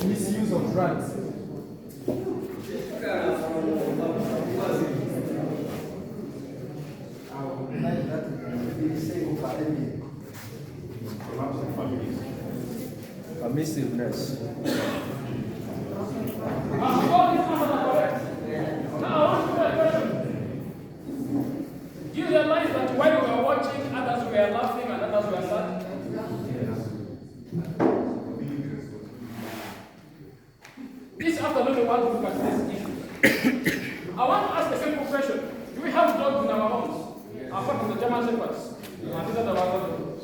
Misuse of drugs. Permissiveness. Do you realize that while we were watching, others were laughing and others were sad? This afternoon, we want to look at this issue. I want to ask a simple question. Do we have dogs in our homes? Apart from the German Shepherds, and these are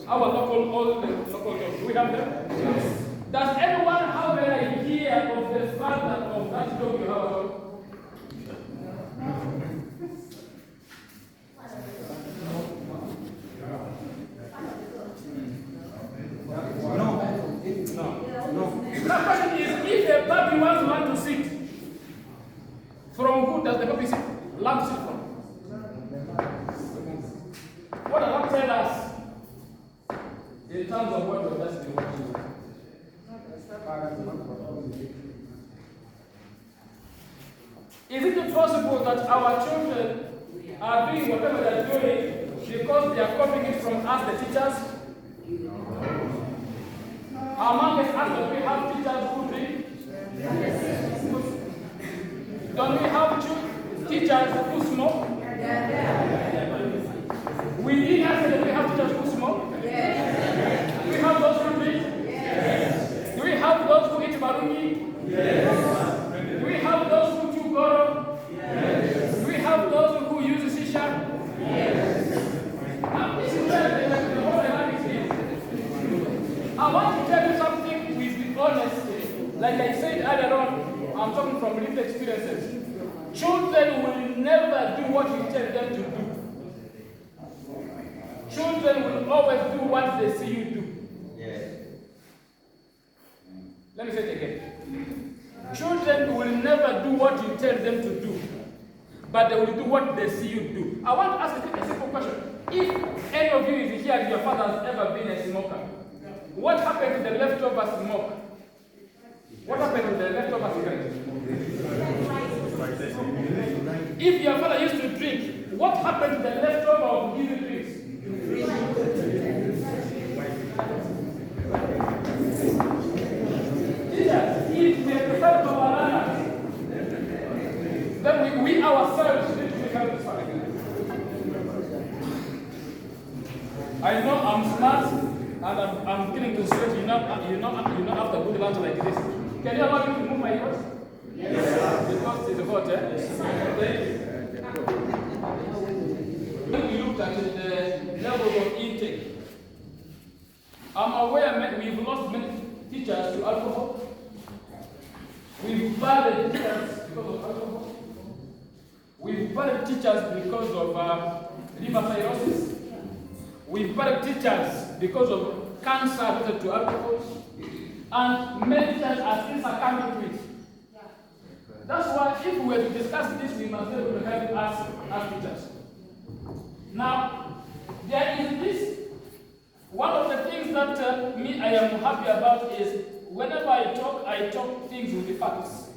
our local, all the local dogs. Do we have them? Yes. Does anyone have an idea of the father of that dog you have at home? No. The question is, if a puppy wants to learn to sit, from who does the puppy sit? Learn to sit from? What does that tell us in terms of what we're just watching? Is it possible that our children are doing whatever they're doing because they are copying it from us, the teachers? Our mom has asked that we have teachers who drink. Yes. Don't we have teachers who smoke? We did ask that we have teachers who smoke. Yes. Do we have those who drink? Yes. Do we have those who eat barungi? Yes. Do we have those who chew goro? Yes. Do we have those who use shisha? Yes. Now, this is where the whole dynamic is. I want to tell you something with honesty. Like I said earlier on, I'm talking from lived experiences. Children will never do what you tell them to do. Children will always do what they see you do. Yes. Let me say it again. Children will never do what you tell them to do, but they will do what they see you do. I want to ask a simple question. If any of you is here and your father has ever been a smoker, what happened to the leftover smoke? What happened to the leftover cigarette? If your father used to drink, what happened to the leftover of his drinks? If we prefer to banana, then we ourselves need to become this one. I know I'm smart and I'm beginning to sweat. You not have to good lunch like this. Can you allow me to move my ears? Yes. Because it's hot, eh? When we looked at the levels of intake, I'm aware we've lost many teachers to alcohol. We've buried teachers because of alcohol. We've buried teachers because of liver cirrhosis. We've buried teachers because of cancer related to alcohol. And many teachers are still succumbing to it. That's why if we were to discuss this, we must be able to help us as teachers. Now, there is this. One of the things that I am happy about is whenever I talk things with the facts.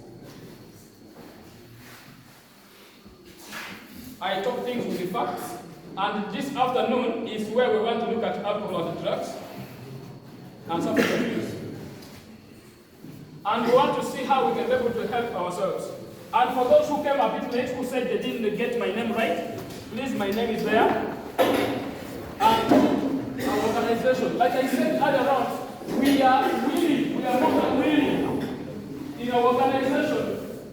I talk things with the facts, and this afternoon is where we want to look at alcohol and drugs and substance abuse. And we want to see how we can be able to help ourselves. And for those who came a bit late, who said they didn't get my name right, please, my name is there. And our organization, like I said earlier on, we are more than willing in our organization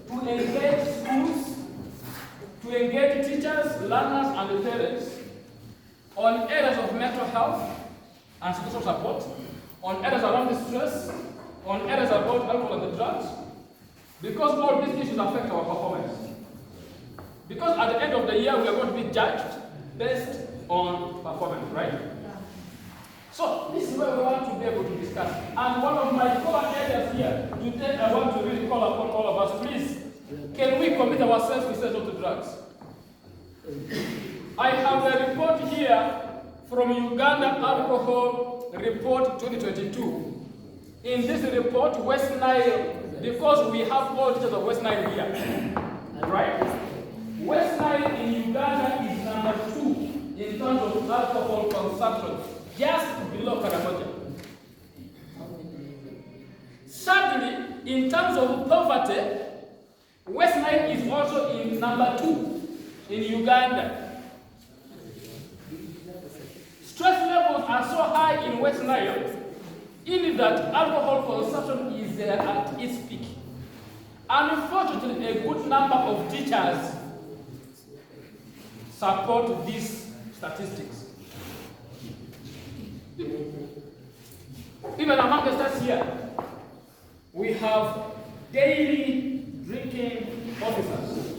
to engage schools, to engage teachers, learners, and the parents on areas of mental health and social support, on areas around the stress, on areas about alcohol and the drugs, because all these issues affect our performance. Because at the end of the year, we are going to be judged based on performance, right? So this is where we want to be able to discuss. And one of my core areas here, today I want to really call upon all of us, please, can we commit ourselves to say no to drugs? I have a report here from Uganda Alcohol Report 2022. in this report, West Nile, because we have all teachers of West Nile here, right? West Nile in Uganda is number 2 in terms of alcohol consumption, just below Karamoja. Sadly, in terms of poverty, West Nile is also in number 2 in Uganda. Stress levels are so high in West Nile, in that alcohol consumption is at its peak. Unfortunately, a good number of teachers support these statistics. Even among the stats here, we have daily drinking officers.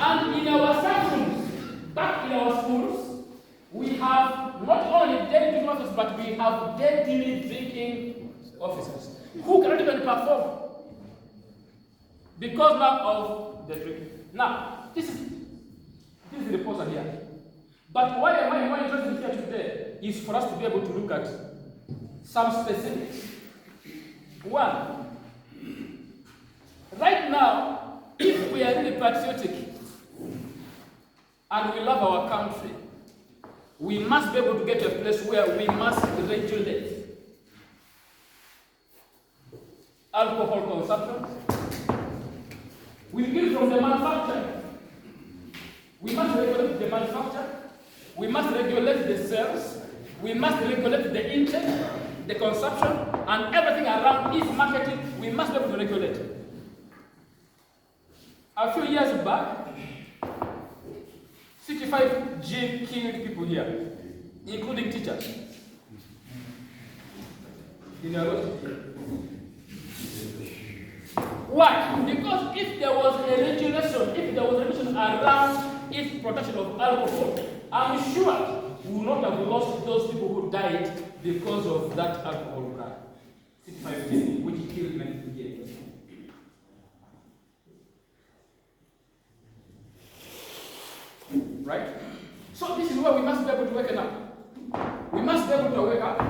And in our sections, back in our schools, we have not only daily drinking officers, but we have daily drinking officers who cannot even perform because now of the drinking. Now, this is the proposal here. But why am I more interested here today is for us to be able to look at some specifics. One, right now, if we are really patriotic and we love our country, we must be able to get to a place where we must regulate alcohol consumption. We begin from the manufacturer. We must regulate the manufacture. We must regulate the sales. We must regulate the intake, the consumption, and everything around its marketing. We must be able to regulate. A few years back, 65G killed people here, including teachers. In a lot. Why? Because if there was a regulation around its protection of alcohol, I'm sure we would not have lost those people who died because of that alcohol crime. 65G, which killed many people here. Right? So this is where we must be able to wake up. We must be able to wake up.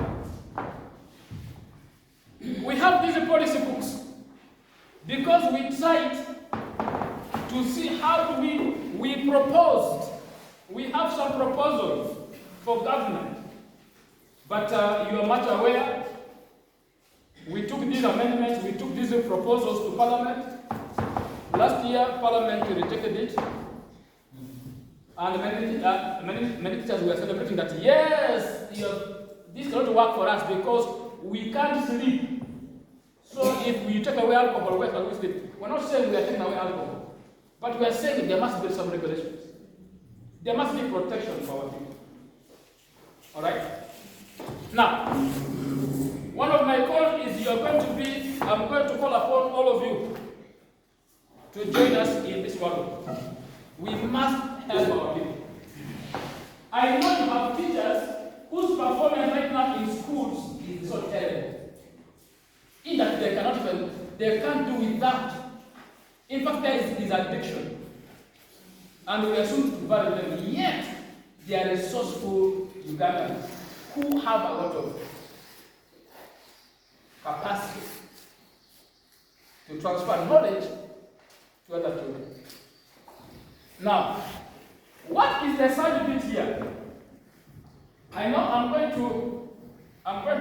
We have these policy books because we tried to see how do we proposed. We have some proposals for government, but you are much aware. We took these amendments, we took these proposals to Parliament. Last year, Parliament rejected it. And many teachers were celebrating that, yes, this cannot work for us because we can't sleep. So if we take away alcohol, where can we sleep? We're not saying we are taking away alcohol, but we are saying there must be some regulations. There must be protection for our people. All right? Now, one of my calls is I'm going to call upon all of you to join us in this work. We must help our people. I know you have teachers whose performance right now in schools is so terrible. In that they can't do without. In fact, there is addiction. And we assume to value them. Yet, they are resourceful Ugandans who have a lot of capacity to transfer knowledge to other children. Now, what is the side bit here? I know I'm going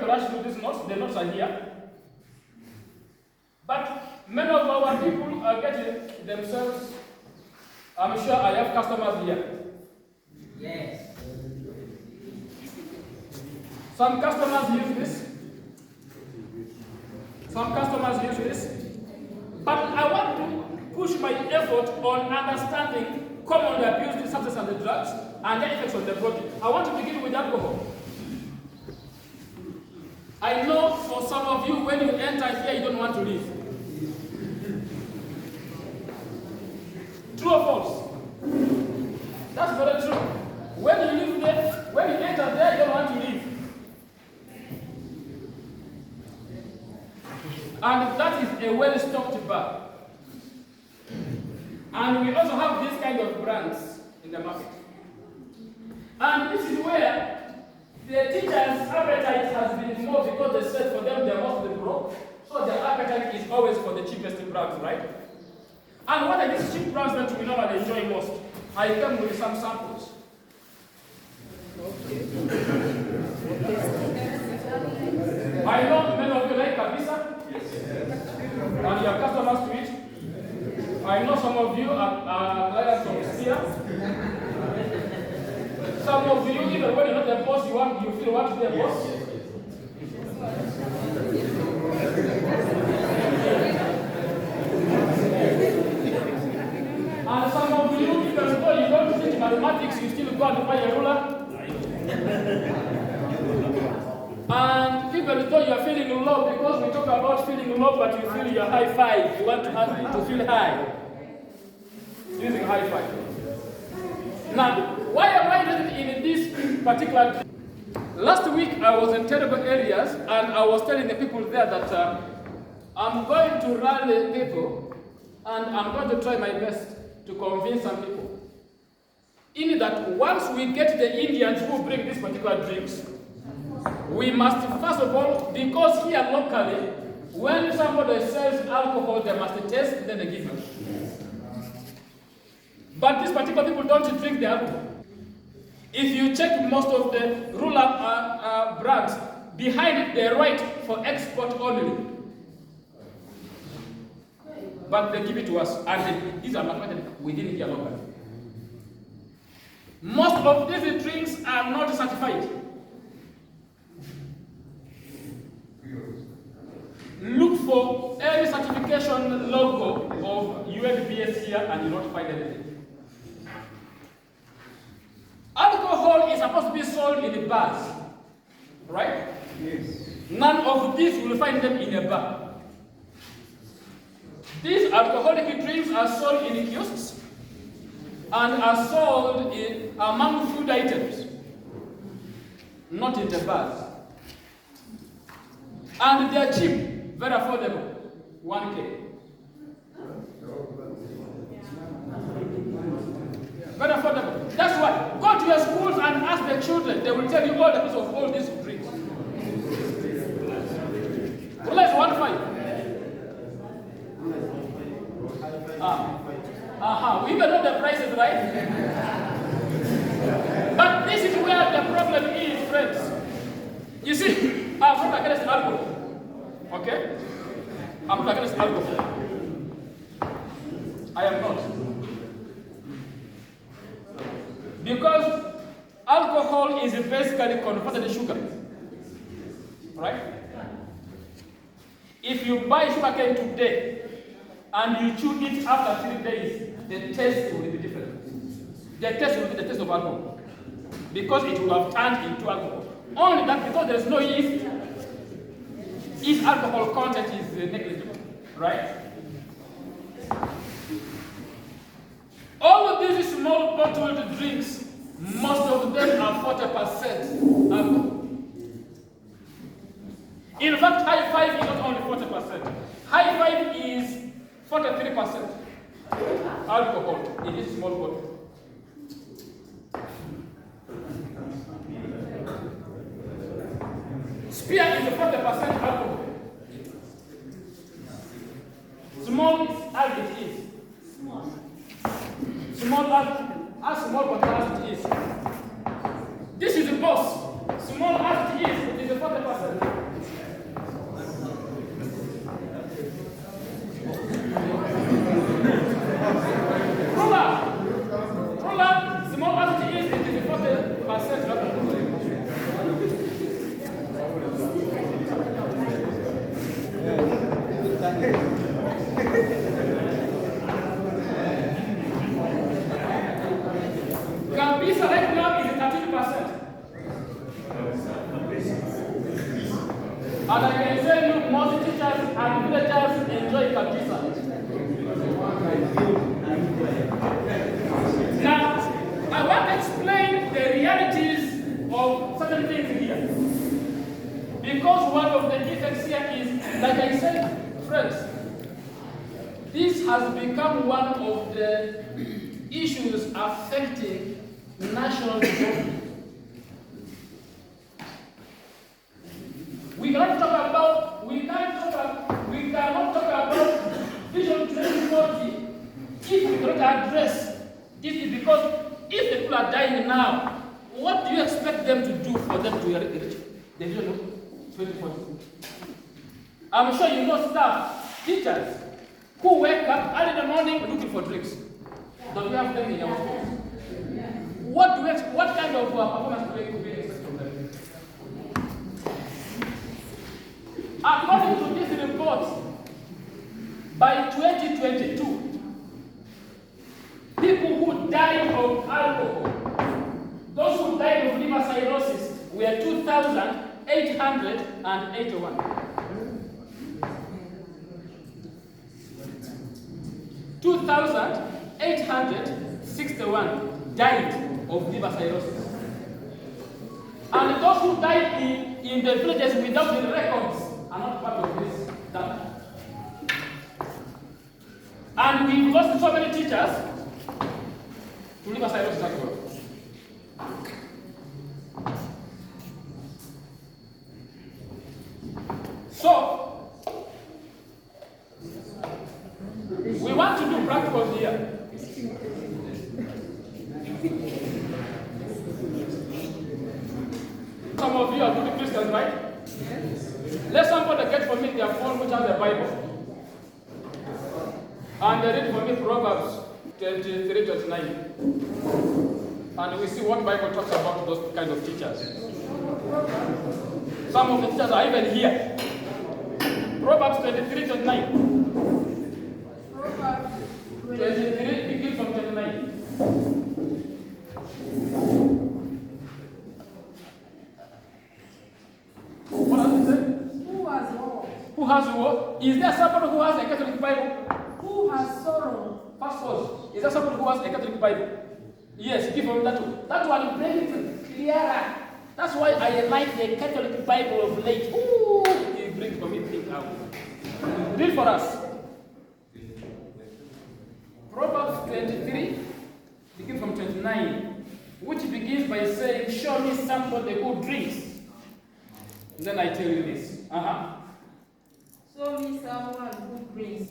to rush through these notes. The notes are here. But many of our people are getting themselves. I'm sure I have customers here. Yes. Some customers use this. Some customers use this. But I want to push my effort on understanding commonly abused substances and the drugs and their effects on the body. I want to begin with alcohol. I know for some of you, when you enter here, you don't want to leave. True or false? That's very true. When you live there, when you enter there, you don't want to leave. And that is a well-stocked bar. And we also have this kind of brands in the market. And this is where the teacher's appetite has been broke because they said for them they're mostly broke. So their appetite is always for the cheapest brands, right? And what are these cheap brands that we normally enjoy most? I came with some samples. I know many of you like Kabisa. And your customers to it. I know some of you are clients of Sia. Some of you, even when you're not the boss, you feel you want to be a boss. And some of you, even though you don't teach mathematics, you still go and buy a ruler. And even though you are feeling low, because we talk about feeling low, but you feel your high five, you want to feel high. Using high five. Now, why am I interested in this particular? Last week I was in terrible areas and I was telling the people there that I'm going to rally people and I'm going to try my best to convince some people. In that once we get the Indians who bring these particular drinks, we must first of all, because here locally, when somebody sells alcohol, they must taste, then they give you. But these particular people don't drink the alcohol. If you check most of the rural brands, behind it they write for export only. But they give it to us, and these are marketed within here locally. Most of these drinks are not certified. Look for any certification logo of UNBS here and you don't find anything. Alcohol is supposed to be sold in the bars, right? Yes. None of these you will find them in a bar. These alcoholic drinks are sold in kiosks and are sold among food items, not in the bars. And they are cheap, very affordable, 1K. Very affordable. That's why. Go to your schools and ask the children. They will tell you all the price of all these drinks. Well, 1.5. We even know the prices, right? But this is where the problem is, friends. You see, I'm not against alcohol. Okay? I'm not against alcohol. I am not. Because alcohol is basically converted sugar. Right? If you buy sugarcane today and you chew it after 3 days, the taste will be different. The taste will be the taste of alcohol. Because it will have turned into alcohol. Only that because there is no yeast, its alcohol content is negligible. Right? All of these small bottled drinks, most of them are 40% alcohol. In fact, high five is not only 40%. High five is 43% alcohol in this small bottle. Spear is 40% alcohol. Small as it is. Small as small but as it is. This is the boss. Small as it is 40%. Ruler, small as it is 40%. Gambisa right now is 13%. And I can say you most teachers and villagers enjoy Gambisa. Now, I want to explain the realities of certain things here. Because one of the effects here is, like I said, friends, this has become one of the issues affecting national development. We cannot to do for them to reach the vision of 2040? I'm sure you know staff, teachers, who wake up early in the morning looking for drinks. Don't we have them in our schools? What kind of performance do we expect from them? According to this report, by 2022, people who died of alcohol, those who died of liver cirrhosis, were 2,881. 2,861 died of liver cirrhosis. And those who died in the villages without the records are not part of this data. And we've lost so many teachers to liver cirrhosis as well. So, we want to do practicals here. Some of you are good Christians, right? Yes. Let somebody get for me their phone which has the Bible. And they read for me Proverbs 23-29. And we see what Bible talks about those kind of teachers. Some of the teachers are even here. Proverbs 23-29. Proverbs 23 begins from 29. What does it say? Who has war? Who has war? Is there somebody who has a Catholic Bible? Who has sorrow? Pastors, is there somebody who has a Catholic Bible? Yes, give them that one. That one brings it clearer. That's why I like the Catholic Bible of late. Ooh, it brings for me things out. Read for us. Proverbs 23, begin from 29, which begins by saying, show me somebody who drinks. Then I tell you this. Show me someone who drinks.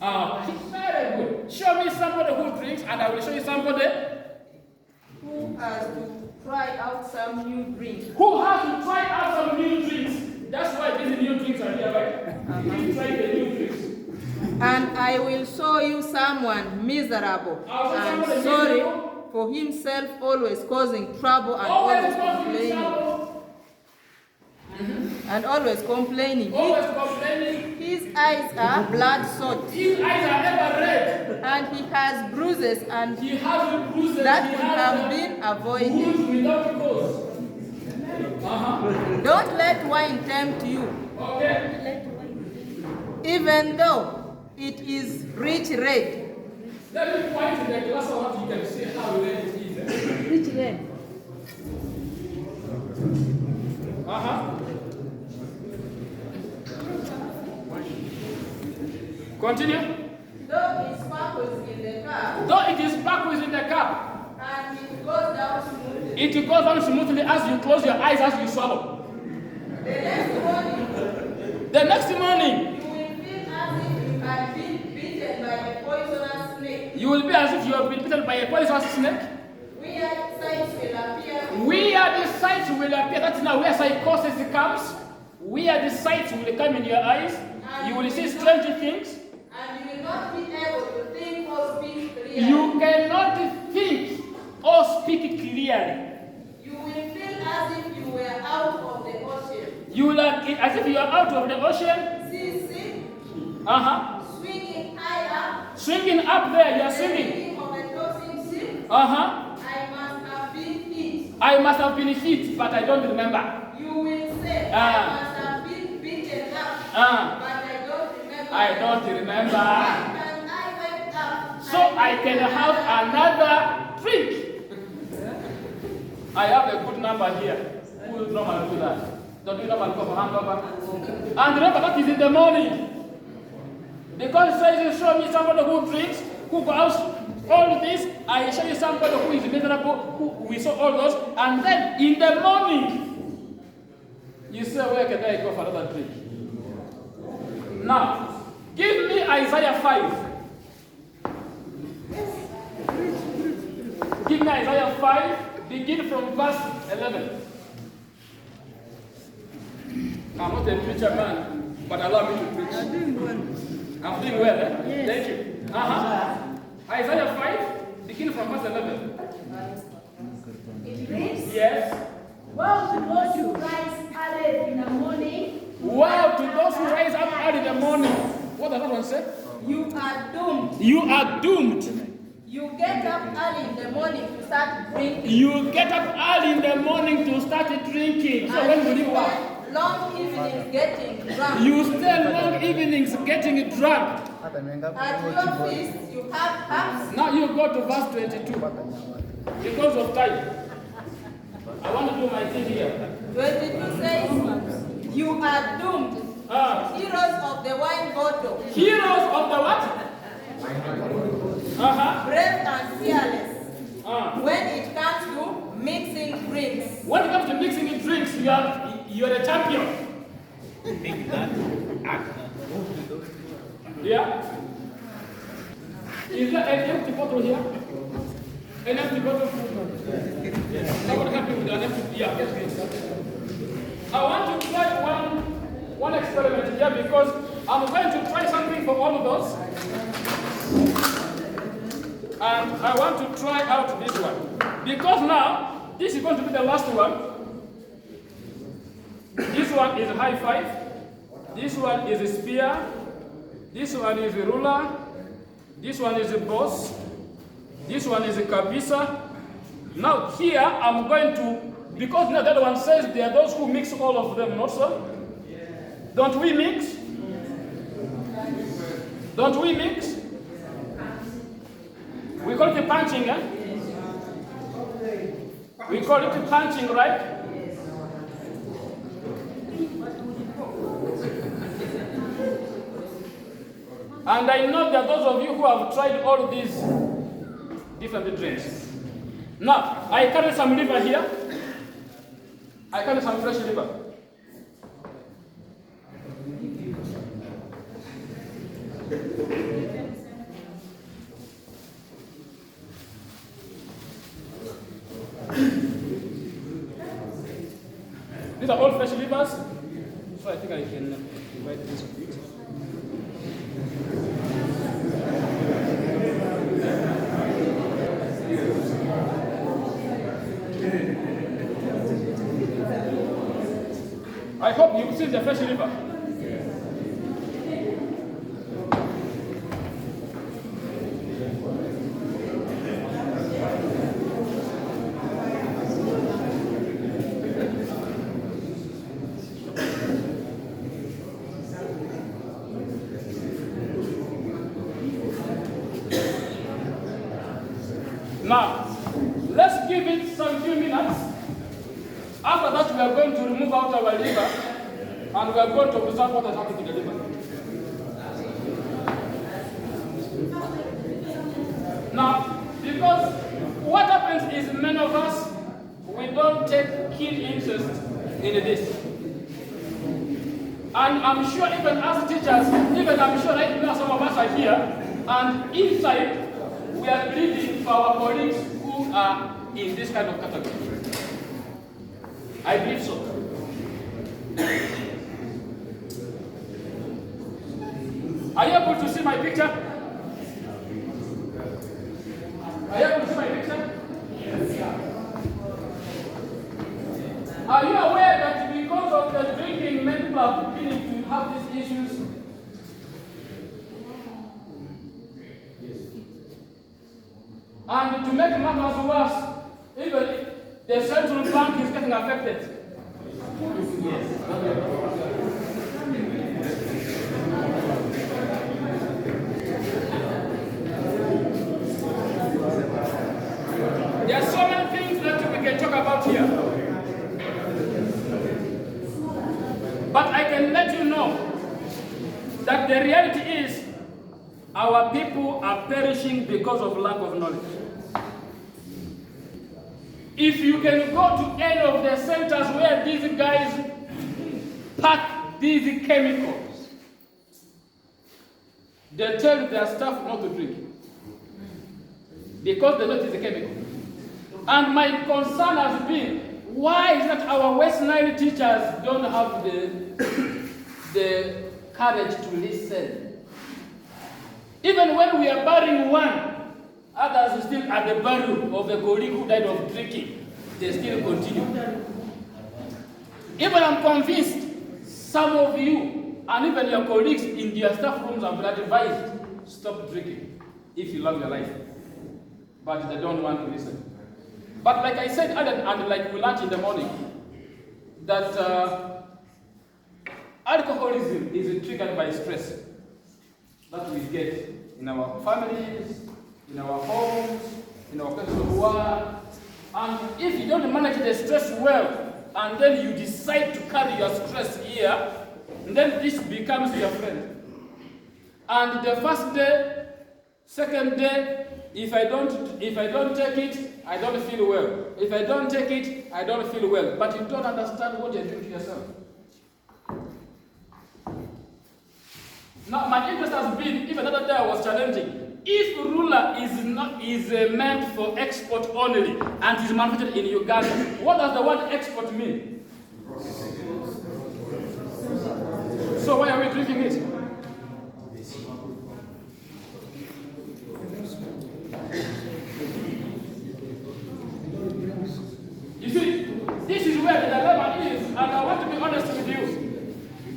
Very good. Show me somebody who drinks, and I will show you somebody who has to try out some new drinks. Who has to try out some new drinks. That's why these new drinks are here, right? You try the new drinks. And I will show you someone miserable and sorry for himself, always causing trouble and always complaining. And always complaining. His eyes are bloodshot. His eyes are never red. And he has bruises and he has bruises that could have been avoided. Don't let wine tempt you. Okay. Even though it is rich red. Let me point to the glass of water, you can see how red it is. Rich red. Continue. Though it sparkles in the cup. Though it is backwards in the cup. And it goes down smoothly. It goes down smoothly as you close your eyes, as you swallow. The next morning. The next morning. You will feel as if you have been bitten by a poisonous snake. Weird sights will appear. Weird sights will appear. That's now where psychosis comes. Weird sights will come in your eyes. You will see strange things. And you will not be able to think or speak clearly. You cannot think or speak clearly. You will feel as if you were out of the ocean. You will as if you are out of the ocean. See. Swinging high up. Swinging up there, you are swinging. Of a tossing ship. I must have been hit. I must have been hit, but I don't remember. You will say, I must have been beaten up, but I don't remember. I don't remember. And I went up. So I can have another drink. I have a good number here. Who will normally do that? Don't you normally go for hangover? And remember, that is in the morning. Because it says, show me somebody who drinks, who goes all this. I show you somebody who is miserable, who we saw all those. And then in the morning, you say, where can I go for another drink? Now, give me Isaiah 5. Give me Isaiah 5, begin from verse 11. I'm not a preacher man, but allow me to preach. I'm doing well. I'm doing well, eh? Yes. Thank you. Isaiah 5, beginning from verse 11. It reads, Yes. woe to those who rise early in the morning. Wow, to those who rise up early in the morning. What does that one say? You are doomed. You are doomed. You get up early in the morning to start drinking. You get up early in the morning to start drinking. So when will you work? spend long evenings getting drunk. You stay long evenings getting drunk. At your feast, you have herbs. Now you go to verse 22. Because of time. I want to do my thing here. 22 says, you are doomed. Heroes of the wine bottle. Heroes of the what? Brave and fearless. When it comes to mixing drinks. When it comes to mixing drinks, you are a champion. Yeah? Is there an empty bottle here? An empty bottle? I want to help you with an empty. Yeah, yes, please. I want to try one experiment here because I'm going to try something for all of us. And I want to try out this one. Because now, this is going to be the last one. This one is high five. This one is a spear. This one is a ruler. This one is a boss. This one is a kabisa. Now here, I'm going to, because now the other one says there are those who mix all of them, not so? Don't we mix? Don't we mix? We call it punching, eh? We call it punching, right? And I know that those of you who have tried all these different drinks. Now, I carry some liver here. I carry some fresh liver. These are all fresh livers, so I think I can divide this a bit. I hope you see the fresh liver. Now, let's give it some few minutes. After that, we are going to remove out our liver and we are going to observe what has happened to the liver. Now, because what happens is many of us, we don't take keen interest in this. And I'm sure even as teachers, even I'm sure right now some of us are here, and inside we are pleading for our colleagues who are in this kind of category. I believe so. Are you able to see my picture? Are you able to see my picture? Yes. Are you aware that because of the drinking, many people are beginning to have these issues? And to make matters worse, even the central bank is getting affected. There are so many things that we can talk about here. But I can let you know that the reality is our people are perishing because of lack of knowledge. If you can go to any of the centers where these guys pack these chemicals, they tell their staff not to drink because they know it is a chemical. And my concern has been, Why is that our West Nile teachers don't have the courage to listen? Even when we are burying one, others still at the burial of a colleague who died of drinking. They still continue. Even I'm convinced some of you and even your colleagues in their staff rooms have been advised, stop drinking if you love your life. But they don't want to listen. But like I said, and like we learned in the morning, that alcoholism is triggered by stress that we get in our families, in our homes, in our places of work. And if you don't manage the stress well, and then you decide to carry your stress here, then this becomes your friend. And the first day, second day, if I don't take it, I don't feel well. If I don't take it, I don't feel well. But you don't understand what you're doing to yourself. Now, my interest has been, even the other day I was challenging, if ruler is meant for export only and is manufactured in Uganda, what does the word export mean? So why are we drinking it? You see, this is where the dilemma is, and I want to be honest with you.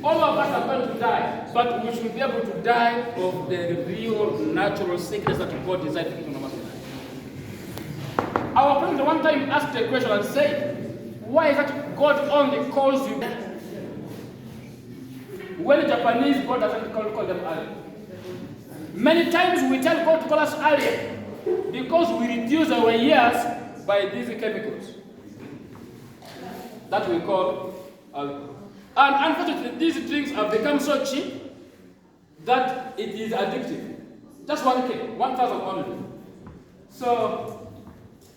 All of us are going to die, but we should be able to die of the real natural sickness that God designed to give us. Our president one time asked a question and said, why is that God only calls you when the Japanese God doesn't call them earlier? Many times we tell God to call us earlier because we reduce our years by these chemicals that we call alcohol. And unfortunately, these drinks have become so cheap that it is addictive. Just 1K, 1,000 only. So,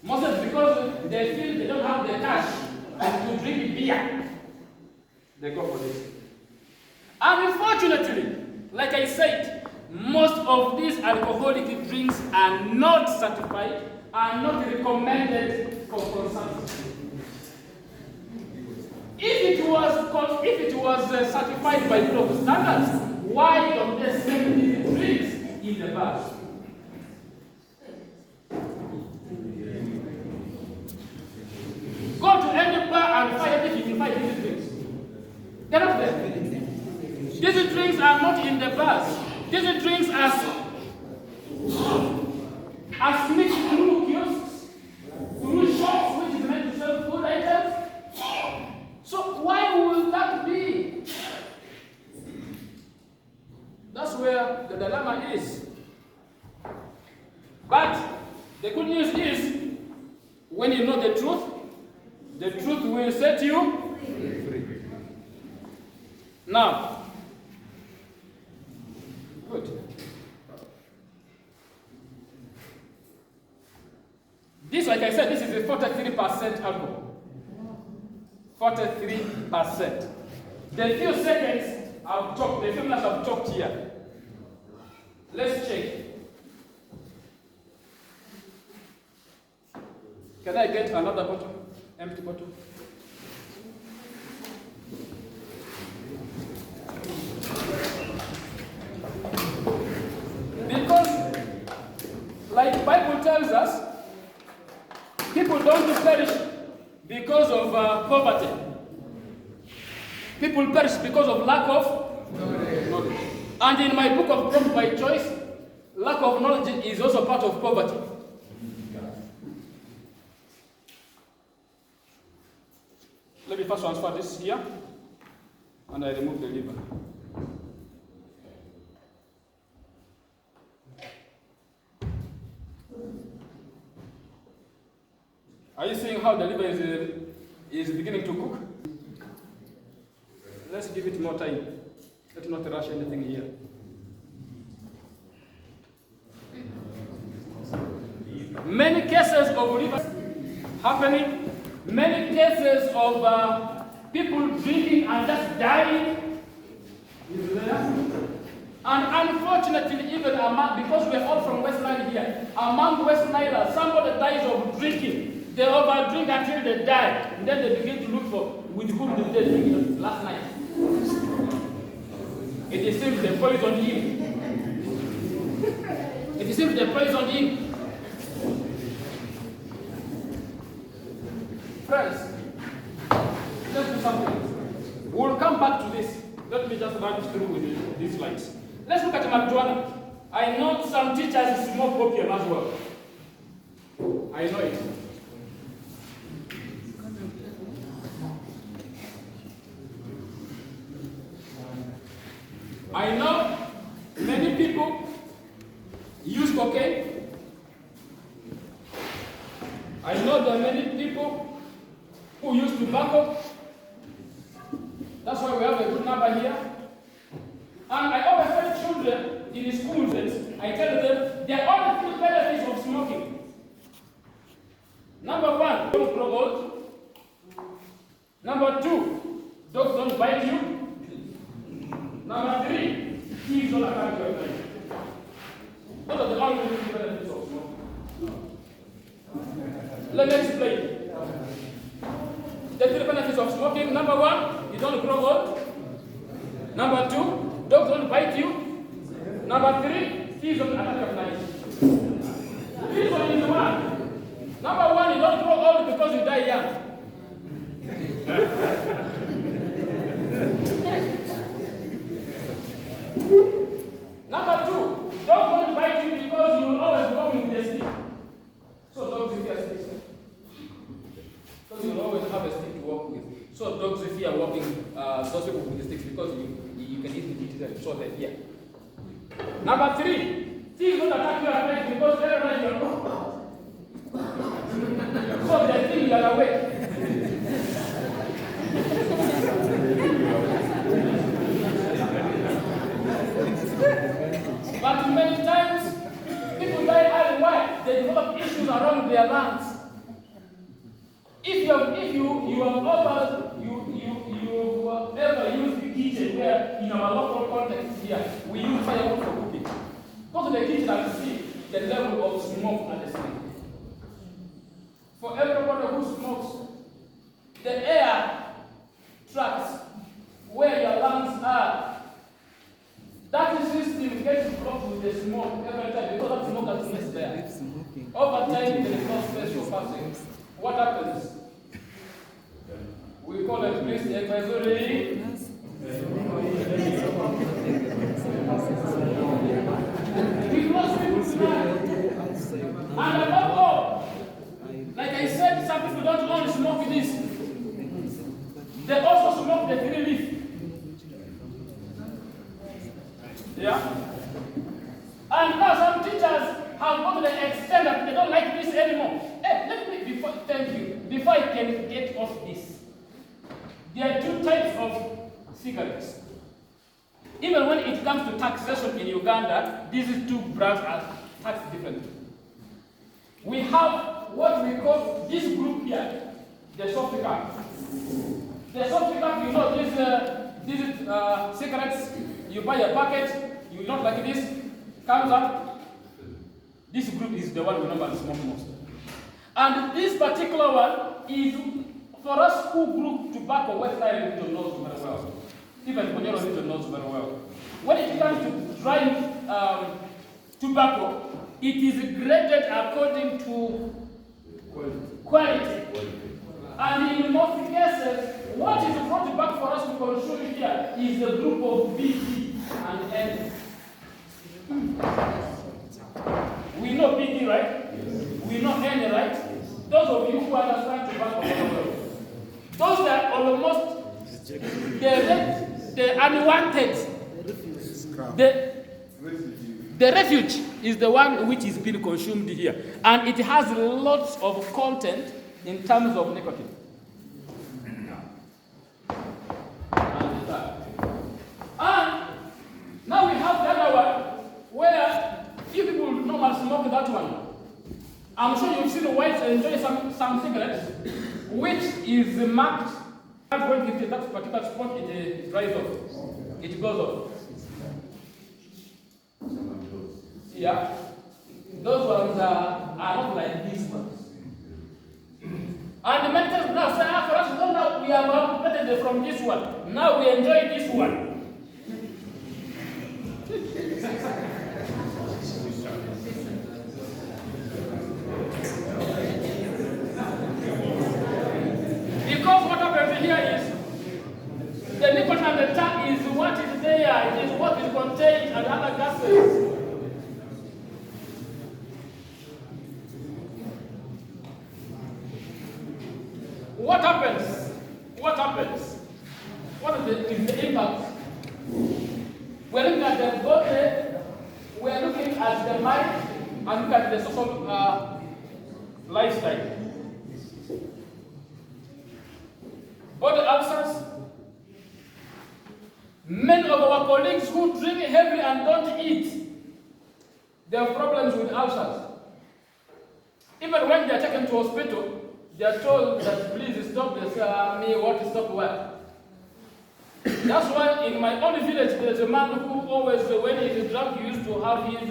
mostly because they feel they don't have the cash to drink beer, they go for this. And unfortunately, like I said, most of these alcoholic drinks are not certified, are not recommended for consumption. If it was certified by global standards, why don't they sell these drinks in the bars? Go to any bar and find if you can find these drinks. They're not there. These drinks are not in the bars. These drinks are sneaked through kiosks, through shops which is meant to sell food items. So why will that be? That's where the dilemma is. But the good news is, when you know the truth will set you free. Now, good. This, like I said, this is a 43% alcohol. 43%. The few seconds I've talked, the few minutes I've talked here. Let's check. Can I get another bottle? Empty bottle? Because, like the Bible tells us, people don't perish because of poverty. People perish because of lack of knowledge. And in my book of Growth by Choice, lack of knowledge is also part of poverty. Let me first transfer this here, and I remove the liver. Are you seeing how the liver is beginning to cook? Let's give it more time. Let's not rush anything here. Many cases of liver happening, many cases of people drinking and just dying is there. And unfortunately, even because we are all from West Nile here, among West Nilers, somebody dies of drinking. They overdrink until they die. And then they begin to look for with whom did they drink last night. It seems they poisoned him. It seems they poisoned him. Friends, let's do something. We'll come back to this. Let me just run through with these slides. Let's look at marijuana. I know some teachers smoke opium as well. I know it. I know many people use cocaine. I know there are many people who use tobacco. That's why we have a good number here. And I always tell children in the schools that I tell them there are only 3 benefits of smoking. Number 1, don't grow old. Number 2, dogs don't bite you. Number 3, thieves don't attack your life. Those are the only 3 benefits of smoking. Let me explain. The 3 benefits of smoking. Number 1, you don't grow old. Number 2, dogs don't bite you. Number 3, thieves don't attack your life. This one is the one. Number 1, you don't grow old because you die young. Number 2, dogs don't bite you because you will always walk with the stick. So dogs fear sticks. Because you will always have a stick to walk with. So dogs fear walking, those people with the sticks because you can easily beat them. So they fear. Number 3, thieves don't attack you at night because everyone you're so they think you are awake. But many times, people die early. Why? They develop issues around their lungs. If you have ever used the kitchen, where in our local context here, we use firewood for cooking. Go to the kitchen and see the level of smoke at the sink. For everybody who smokes, the air tracks where your lungs are. That system gets blocked with the smoke every time because that smoke has placed there. Over time, there is no space for passing. What happens? We call it police advisory. We close people's lives. And above all, like I said, some people don't only smoke this. They also smoke the green leaf. Yeah? And now some teachers have gone to the extent that they don't like this anymore. Hey, let me, before I can get off this, there are 2 types of cigarettes. Even when it comes to taxation in Uganda, these 2 brands are taxed differently. We have what we call this group here, the soft cap. The soft cap, you know, these cigarettes, you buy a packet, you don't like this, comes up. This group is the one we normally smoke most. And this particular one is for us who grew tobacco, West Island region knows very well. Even Konyoro region knows very well. When it comes to drying tobacco, it is graded according to quality. And in most cases, what is brought back for us to consume here is a group of BD and N. We know BD, right? Yes. We know N, right? Those of you who understand tobacco very well. Those that are almost the unwanted, the refuge is the one which is being consumed here. And it has lots of content in terms of nicotine. And now we have the other one where few people normally smoke that one. I'm sure you've seen the whites enjoy some cigarettes, which is marked. When it is that particular spot, it dries off. It goes off. Yeah. Those ones are not like these ones. And the many times now say, for us, no, now we have amputated from this one. Now we enjoy this one. Because what happens here is the nicotine and the tar is what is there, it is what is contained and other gases. What happens? What happens? What is the impact? We're looking at the body, we're looking at the mind, and look at the social lifestyle. Body ulcers. Many of our colleagues who drink heavily and don't eat, they have problems with ulcers. Even when they are taken to hospital, they are told that please stop. They say, me, what to stop where? That's why in my own village, there's a man who always, when he is drunk, he used to have his,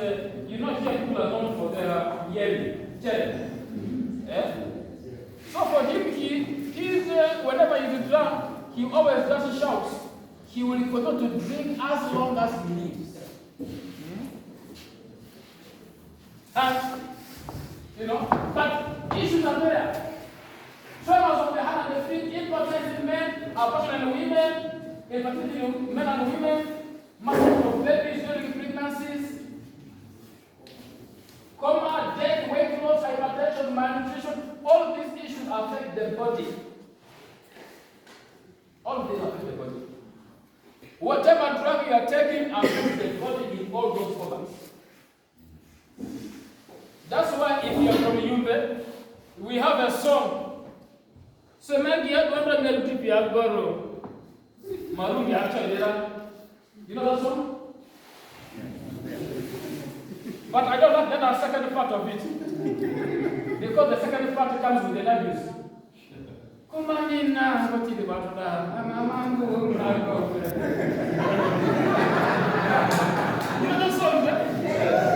you know, people are known for their yelling, telling. Yeah? So for him, he's whenever he is drunk, he always just shouts. He will continue to drink as long as he lives. And, you know, but issues are there. Tremors of the hand and the feet, impotence in men, abortion in women, infertility in men and women, massacre of babies during pregnancies, coma, death, weight loss, hypertension, malnutrition, all these issues affect the body. All of these affect the body. Whatever drug you are taking affects the body in all those organs. That's why if you are from Yumbe, we have a song. So maybe you don't know if you have borrowed. Marungi actually, you know that song? But I don't like that second part of it. Because the second part comes with the abuse. Kumanina, what is about that? You know that song?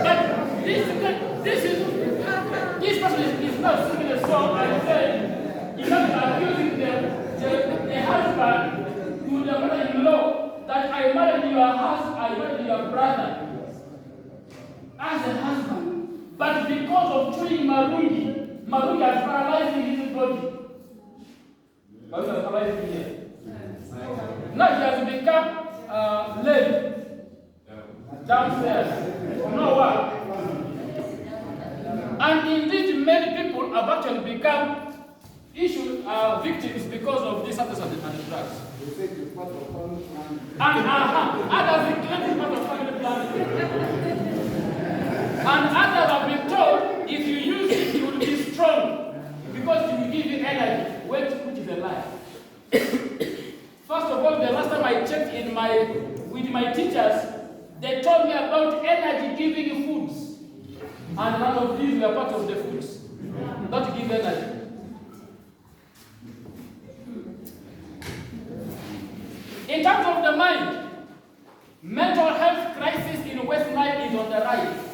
But this person is not singing a song and saying, he's not accusing the husband to the mother-in-law that I married your husband, I married your brother as a husband. But because of chewing marungi has paralyzed his body. Marungi has paralyzed him here. Now he has become lame downstairs from nowhere. And indeed, many people have actually become victims because of this substance and the drugs. And others claim it's part of family planning. And others have been told if you use it, you will be strong because it will give you energy, which is a lie. First of all, the last time I checked with my teachers, they told me about energy-giving foods. And none of these were part of the foods. Not to give energy. In terms of the mind, mental health crisis in West Nile is on the rise.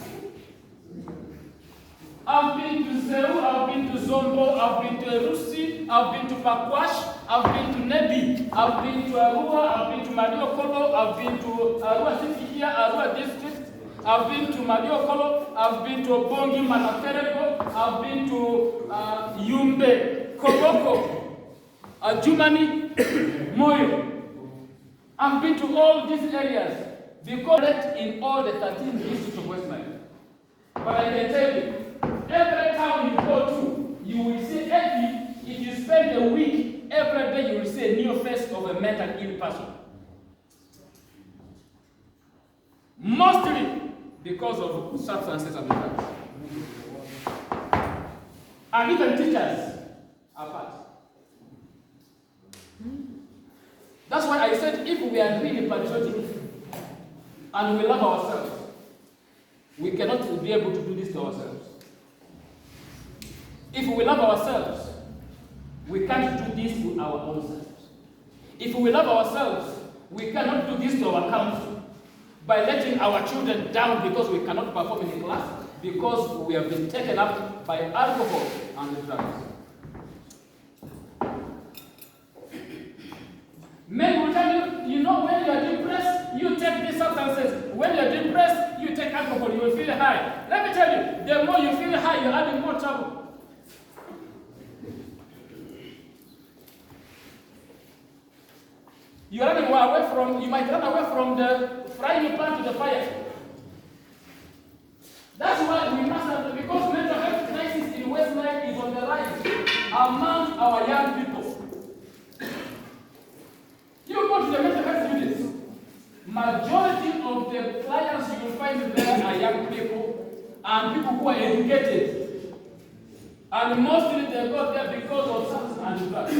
I've been to Zeru, I've been to Zombo, I've been to Erusi, I've been to Pakwash, I've been to Nebi, I've been to Arua, I've been to Madio Kolo, I've been to Arua City here, Arua District, I've been to Madio Kolo, I've been to Bongi, Manaferego, I've been to Yumbe, Koboko, Jumani, Moyo. I've been to all these areas because in all the 13 districts of West Nile. But I can tell you, every town you go to, you will see if you spend a week, every day you will see a new face of a mental ill person. Mostly because of substances and drugs. And even teachers are part. That's why I said if we are really patriotic and we love ourselves, we cannot be able to do this to ourselves. If we love ourselves, we can't do this to our own selves. If we love ourselves, we cannot do this to our country by letting our children down because we cannot perform in class, because we have been taken up by alcohol and drugs. Men will tell you, you know, when you are depressed, you take these substances. When you are depressed, you take alcohol, you will feel high. Let me tell you, the more you feel high, you're having more trouble. You might run away from the frying pan to the fire. That's why we must have, because mental health crisis in West Nile is on the rise among our young people. You go to the mental health units, majority of the clients you will find there are young people and people who are educated. And mostly they go there because of substance and drugs.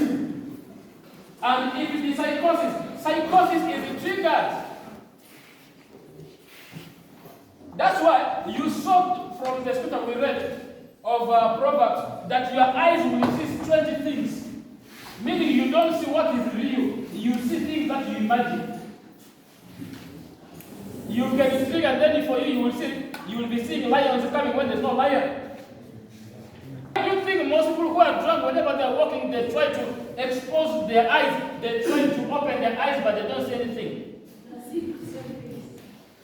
And if it is psychosis is triggered. That's why you saw from the scripture we read of Proverbs that your eyes will see strange things. Meaning you don't see what is real. You see things that you imagine. You can speak and then for you will be seeing lions coming when there's no lion. You think most people who are drunk, whenever they're walking, they try to expose their eyes. They try to open their eyes, but they don't see anything.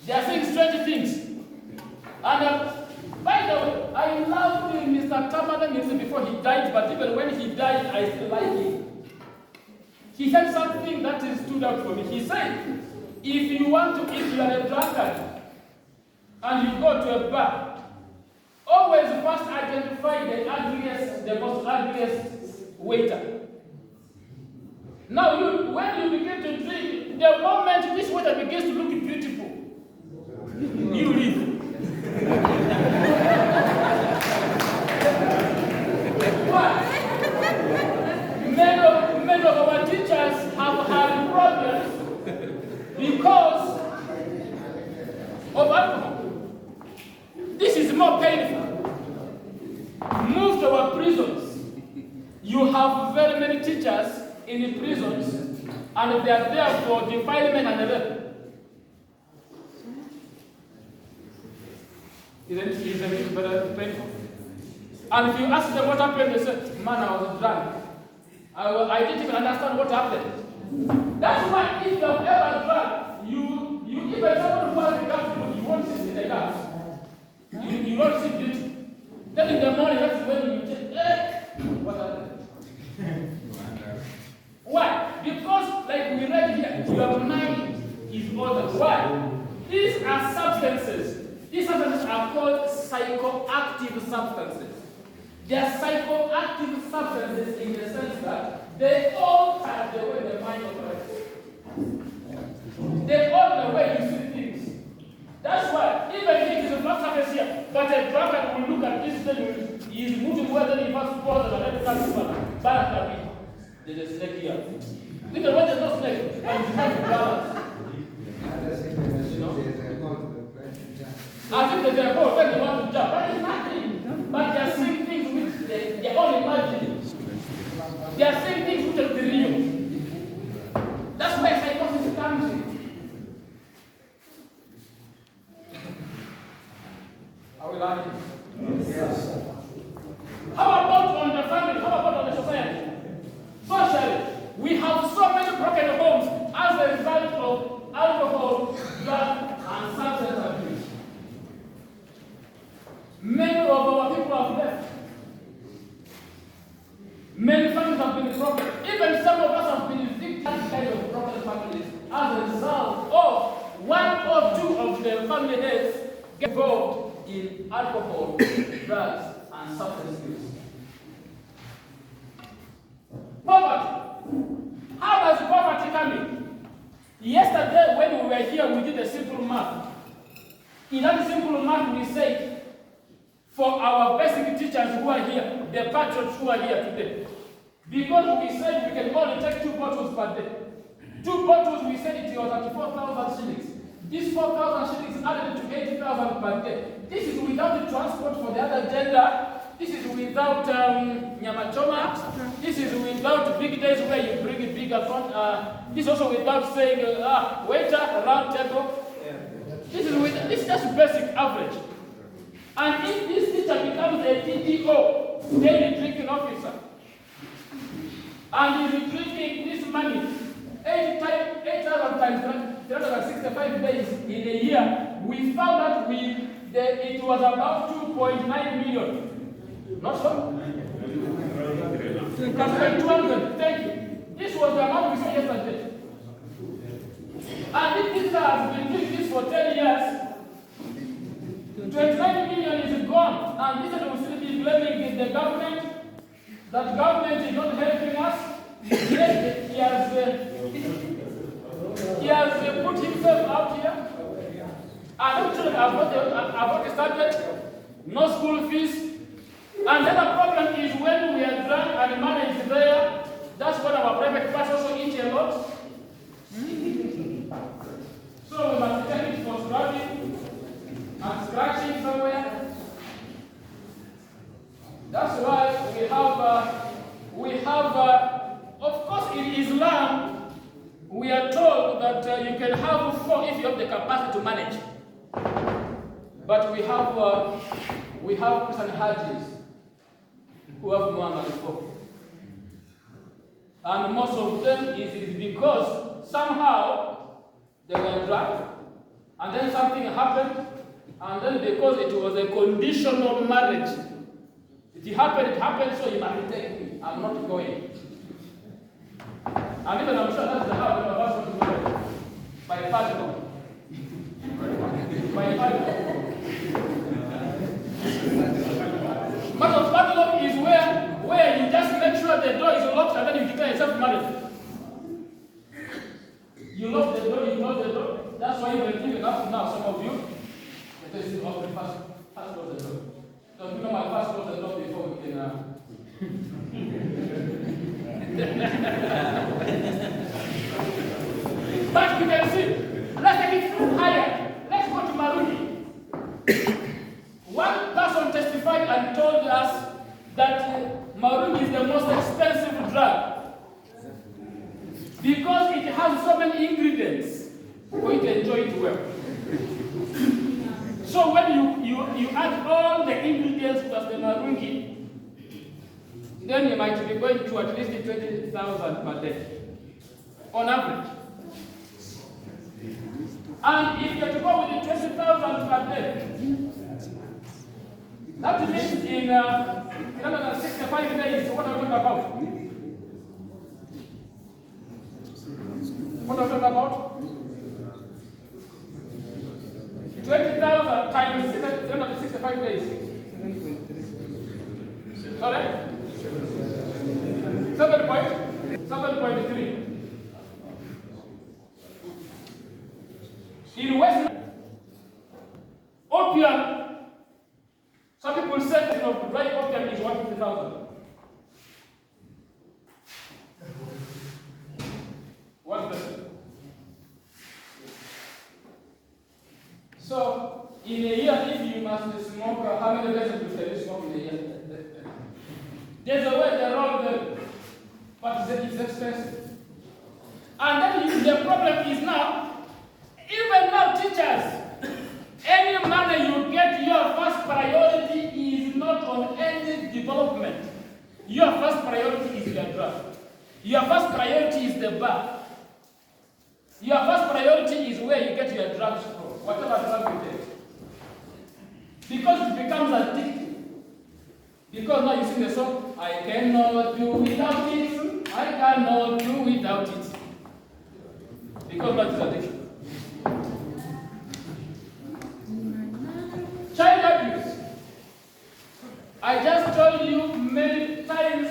They are seeing strange things. And by the way, I loved Mr. Tamadan before he died, but even when he died, I still like him. He said something that stood out for me. He said, if you are a drunkard, and you go to a bar, always first identify the most ugliest waiter. Now, when you begin to drink, the moment this waiter begins to look beautiful, you leave. Why? Many of our teachers have had problems because of alcohol. This is more painful. Move to our prisons. You have very many teachers in the prisons, and they are there for defilement and rape. Isn't it very painful? And if you ask them what happened, they say, man, I was drunk. I didn't even understand what happened. That's why if you have ever drunk, you even someone who has a gas, you won't sit in the gas. You won't sit guilty. Then in the morning, that's when you say, what happened? Why? Because, like we read here, your mind is ordered. Why? These are substances. These substances are called psychoactive substances. They are psychoactive substances in the sense that they alter the way the mind operates. They alter the way you see things. That's why, even if it is not surface here, but a drunkard will look at this thing, he is moving where then he must pause and then comes back. There's a snake here. Because when there's no snake, and you have to balance. I think there's a hole when they want to jump, but it's nothing. But they are seeing things which they are all imagining. They are seeing things which are real. That's why psychosis comes in. Are we learning? Yes. How about on the family? How about on the society? Socially, we have so many broken homes as a result of alcohol, drug, and substance abuse. Many of our people have left. Many families have been broken. Even some of us have been victims of kind of broken families as a result of one or two of the family heads get involved in alcohol, drugs, and substance use. Poverty. How does poverty come in? Yesterday, when we were here, we did a simple math. In that simple math, we said, for our basic teachers who are here, the patriots who are here today, because we said we can only take 2 bottles per day. 2 bottles, we said it was at 4,000 shillings. These 4,000 shillings added to 80,000 per day. This is without the transport for the other gender. This is without nyamachoma. This is without big days where you bring a bigger front. This also without saying, waiter, round table. This is just basic average. And if this teacher becomes a TTO, daily drinking officer, and is drinking this money 8,000 times 365 days in a year, we found that it was about 2.9 million. Not so? 200. Thank you. This was the amount we saw yesterday. And if this has been doing this for 10 years, 29 million is gone. And this will still be blaming the government. That government is not helping us. Yes, he has put himself out here. And children have not started. No school fees. And then the problem is when we are drunk and the money is there, that's when our private parts also eat a lot. So we must take it for scrubbing and scratching somewhere. That's why we have, of course, in Islam, we are told that you can have 4 if you have the capacity to manage. But we have Christian Hajis who have more than 4. And most of them is because somehow they were drunk, and then something happened, and then because it was a conditional marriage, it happened, so you must take me. I'm not going. And even I'm sure that's the how of us want to marry. By Patriotism. By Patriotism. But of Patriotism is where you just make sure the door is locked and then you declare yourself married. You lock the door, you close the door. That's why you're even up now, some of you, it is often fast close the door. Don't you know my fast close the door before we can But you can see, let's take it higher. Let's go to Maruni. One person testified and told us that Maruni is the most expensive drug because it has so many ingredients for you to enjoy it well. So when you add all the ingredients plus the marungi, then you might be going to at least 20,000 per day, on average. And if you are to go with the 20,000 per day, that means in 365 days, what are we talking about? What are we talking about? 20,000 times 365 days. Sorry? 7.3. In West opium, some people say dry opium is 150,000. 1%. So, in a year, if you must smoke, how many days do you smoke in a year? There's a way they roll them, but it's expensive. And then the problem is now, even now teachers, any money you get, your first priority is not on any development. Your first priority is your drug. Your first priority is the bar. Your first priority is where you get your drugs from, whatever drug you take. Because it becomes addictive. Because now you sing the song, I cannot do without it, I cannot do without it. Because that is addiction. Child abuse. I just told you many times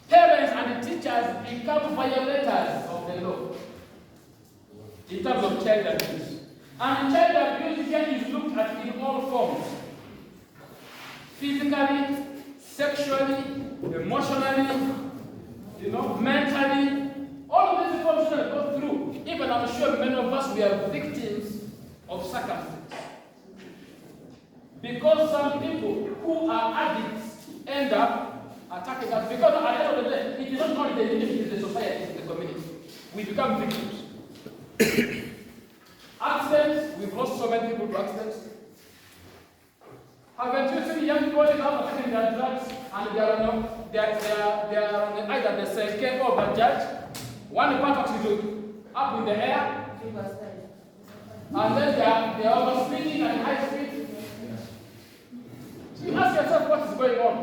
parents and teachers become violators of the law in terms of child abuse. And child abuse here is looked at in all forms. Physically, sexually, emotionally, mentally. All of these forms should go through. Even I'm sure many of us we are victims of circumstances. Because some people who are addicts end up attacking us. Because at the end of the day, it is not only the individual, it is the society, it is the community. We become victims. Accidents, we've lost so many people to accidents. Haven't you seen young boys now taking their drugs and they are on either the Senke or Bajaj? One buttocks is up in the air, and then they are over spinning at high speed. So you ask yourself what is going on.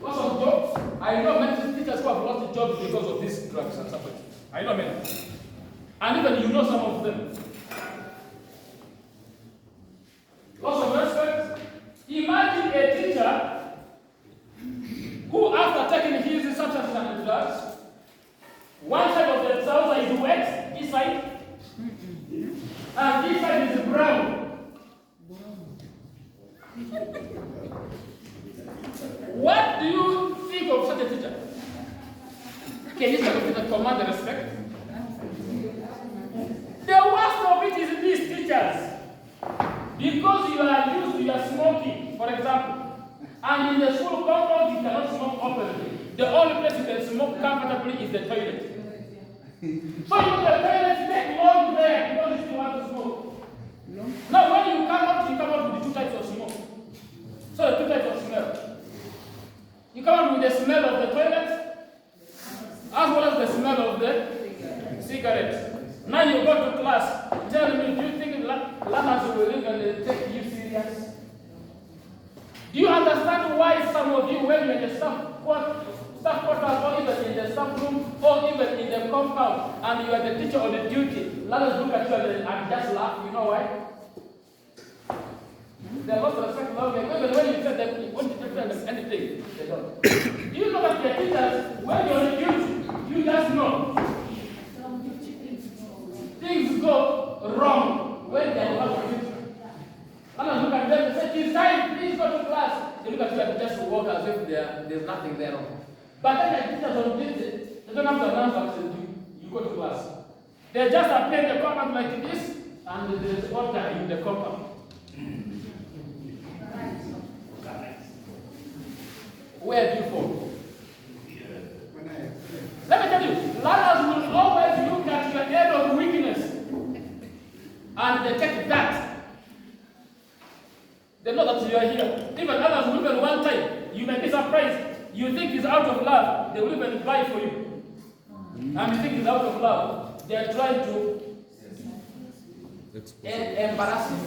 Lots of jobs. I know many teachers who have lost jobs because of these drugs and stuff like that. I know many. And even you know some of them. Lots of respect. Imagine a teacher who, after taking his substances and drugs, one side of the trouser is wet, this side, and this side is brown. What do you think of such a teacher? Can you such a teacher command the respect? The worst of it is these teachers. Because you are used to your smoking, for example, and in the school compound you cannot smoke openly. The only place you can smoke comfortably is the toilet. So you go to the toilet, take long there because you still want to smoke. Now when you come out with the two types of smoke. So the two types of smell. You come out with the smell of the toilet as well as the smell of the cigarette. Now you go to class, tell me, do you think learners will even take you serious? Do you understand why some of you, when you're in the staff quarters, or even in the staff room, or even in the compound, and you are the teacher on the duty, learners look at you and just laugh? You know why? They are not respect love. Even when you tell them, you want to tell them anything, they don't. Do you know that the teachers, when you're on the duty, you just know things go wrong when they are not with you. And look at them and say, it's time, please go to class. They look at you and just walk as if there's nothing there wrong. But then the teachers on duty, they don't have to announce that you go to class. They just appear in the compound like this, and there's order in the compound. Where do you fall? Let me tell you, learners will always look at your area of weakness and they take that. They know that you are here. Even others will even one time, you may be surprised. You think it's out of love, they will even buy for you. And you think it's out of love, they are trying to embarrass you.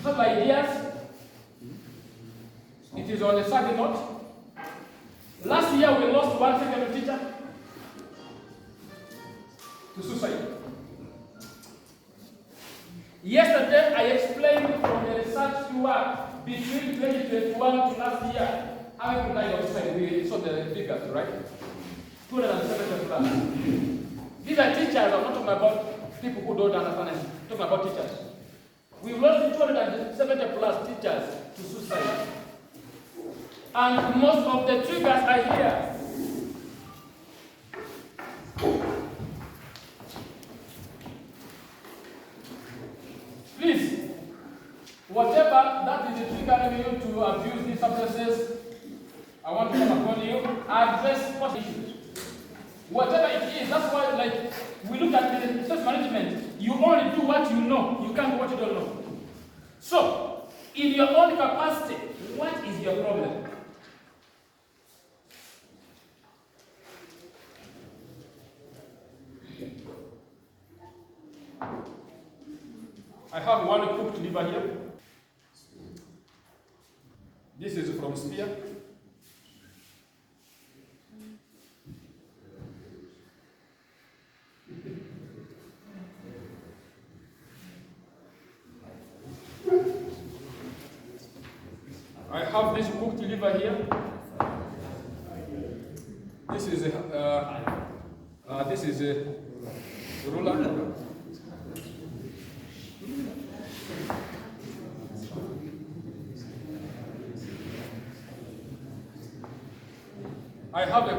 So my dears, it is on a sad note. Last year we lost one secondary teacher to suicide. Yesterday I explained from the research work between 2021 to last year how many people died of suicide. We saw the figures, right? 270 plus. These are teachers. I'm not talking about people who don't understand. I'm talking about teachers. We've lost 270 plus teachers to suicide. And most of the triggers are here. Please, whatever that is the triggering you to abuse these substances, I want to come upon you, address what issues. Whatever it is, that's why like we look at the resource management. You only do what you know. You can't do what you don't know. So, in your own capacity, what is your problem? I have one cooked liver here. This is from Spear. I have this cooked liver here. This is a ruler. I have a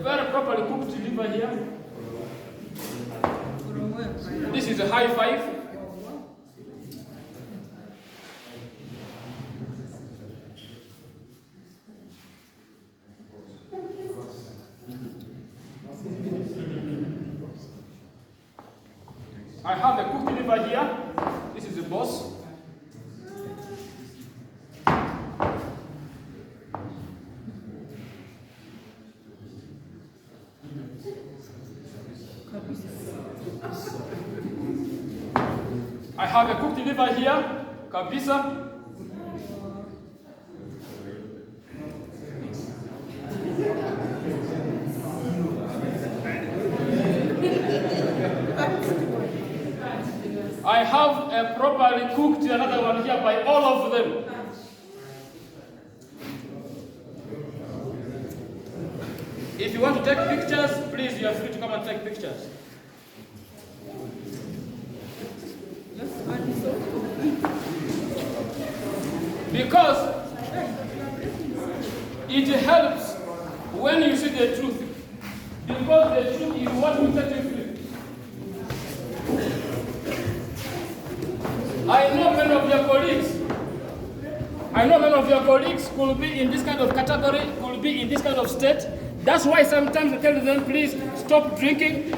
very properly cooked liver here. This is a high five. I have a cooked liver here. This is the boss. I have a cooked liver here, kabisa. I have a properly cooked another one here by all of them. If you want to take pictures, please, you are free to come and take pictures. Because it helps when you see the truth. Because the truth is what will set you free. I know many of your colleagues could be in this kind of category, could be in this kind of state. That's why sometimes I tell them, please stop drinking.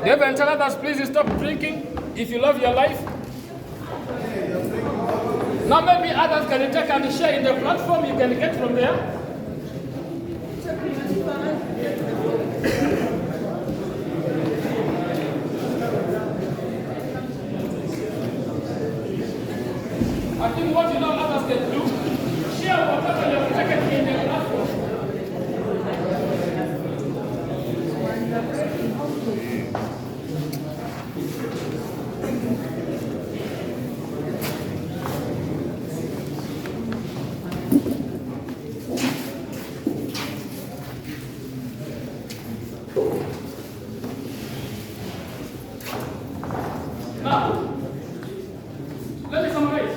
They even tell others, please stop drinking if you love your life. Now maybe others can take and share in the platform, you can get from there. I think what you know others can do, share whatever you have taken in the platform. Now, let me summarize.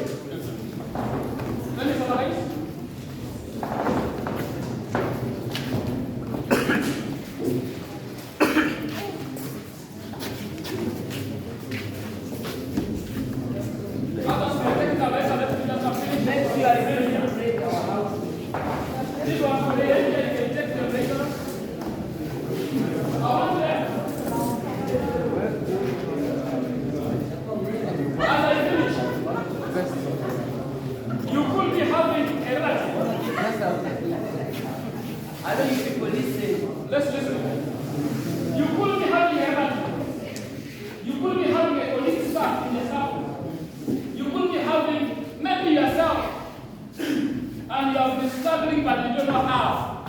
Let's listen. You could be having a relative. You could be having a colleague staff in the staff. You could be having maybe yourself. And you have been struggling but you don't know how.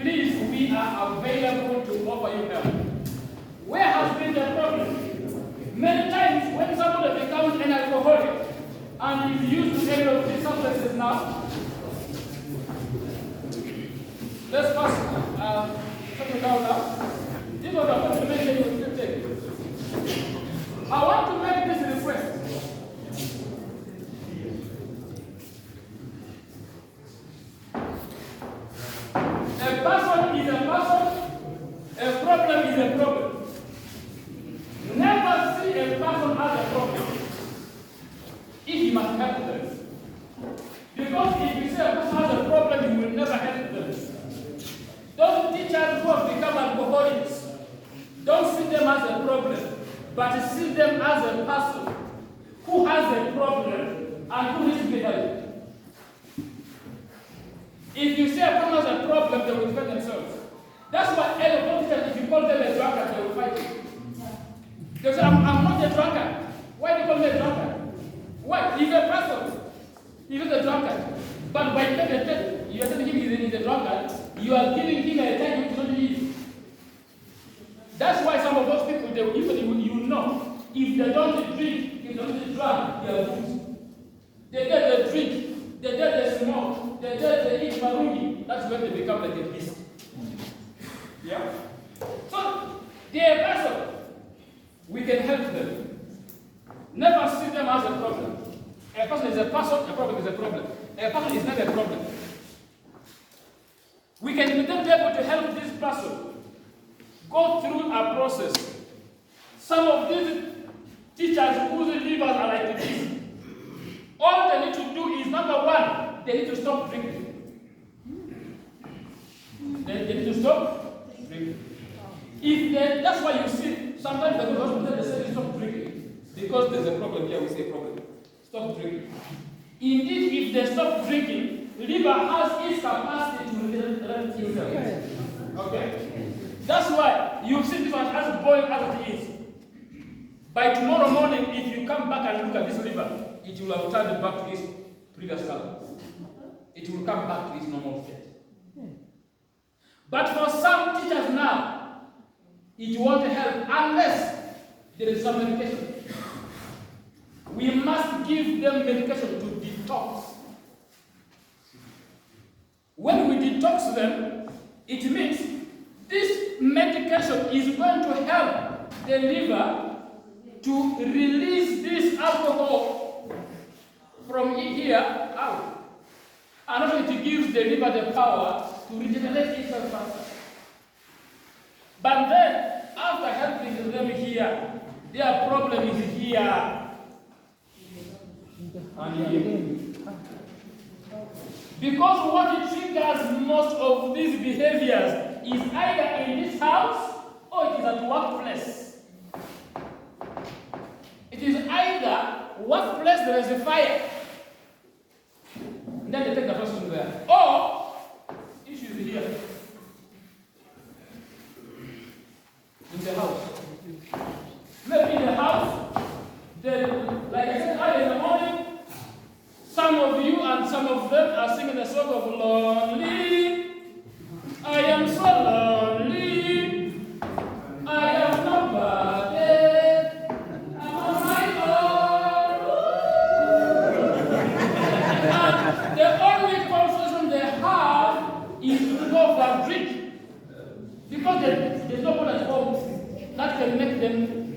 Please, we are available to offer you help. Where has been the problem? Many times when somebody becomes an alcoholic and is used to any of these substances now, let's first put it down now. These are the confirmation you will take. I want to make this request. A person is a person, a problem is a problem. Never see a person as a problem if you must help them. Because if you say a person has a problem, you will never help them. Those teachers who have become alcoholics, don't see them as a problem, but see them as a person who has a problem and who needs to be helped. If you say a person has a problem, they will defend themselves. That's why any teachers, if you call them a drunkard, they will fight you. They say, I'm not a drunkard. Why do you call me a drunkard? Why? He's a person. He is a drunkard. But by the time you are telling him he's a drunkard, you are giving him a time which is not easy. That's why some of those people, even you know, if they don't drink, if they don't drug, they are good. They get the drink, they get the smoke, they get the eat maruni. That's when they become like a beast. Yeah? So, they are a person. We can help them. Never see them as a problem. A person is a person, a problem is a problem. A person is not a problem. We can be able to help this person go through a process. Some of these teachers whose livers are like this, all they need to do is, number one, they need to stop drinking. They need to stop drinking. That's why you see, sometimes the hospital they say stop drinking. Because there's a problem here, we say problem. Stop drinking. Indeed, if they stop drinking, the liver has its capacity to left himself. Okay? That's why you see this one as boring as it is. By tomorrow morning, if you come back and look at this river, it will have turned back to its previous color. It will come back to its normal state. But for some teachers now, it won't help unless there is some medication. We must give them medication to detox. When we detox them, it means this medication is going to help the liver to release this alcohol from here out. And also it gives the liver the power to regenerate itself faster. But then, after helping them here, their problem is here and here. Because what triggers most of these behaviors is either in this house or it is at workplace. It is either workplace there is a fire, and then they take the person there, or issues here in the house. Maybe in the house, then, like I said earlier in the morning, some of you and some of them are singing the song of lonely. I am so lonely. I am nobody. I'm on my own. And the only consolation they have is to go for a drink. Because there's nobody at home that can make them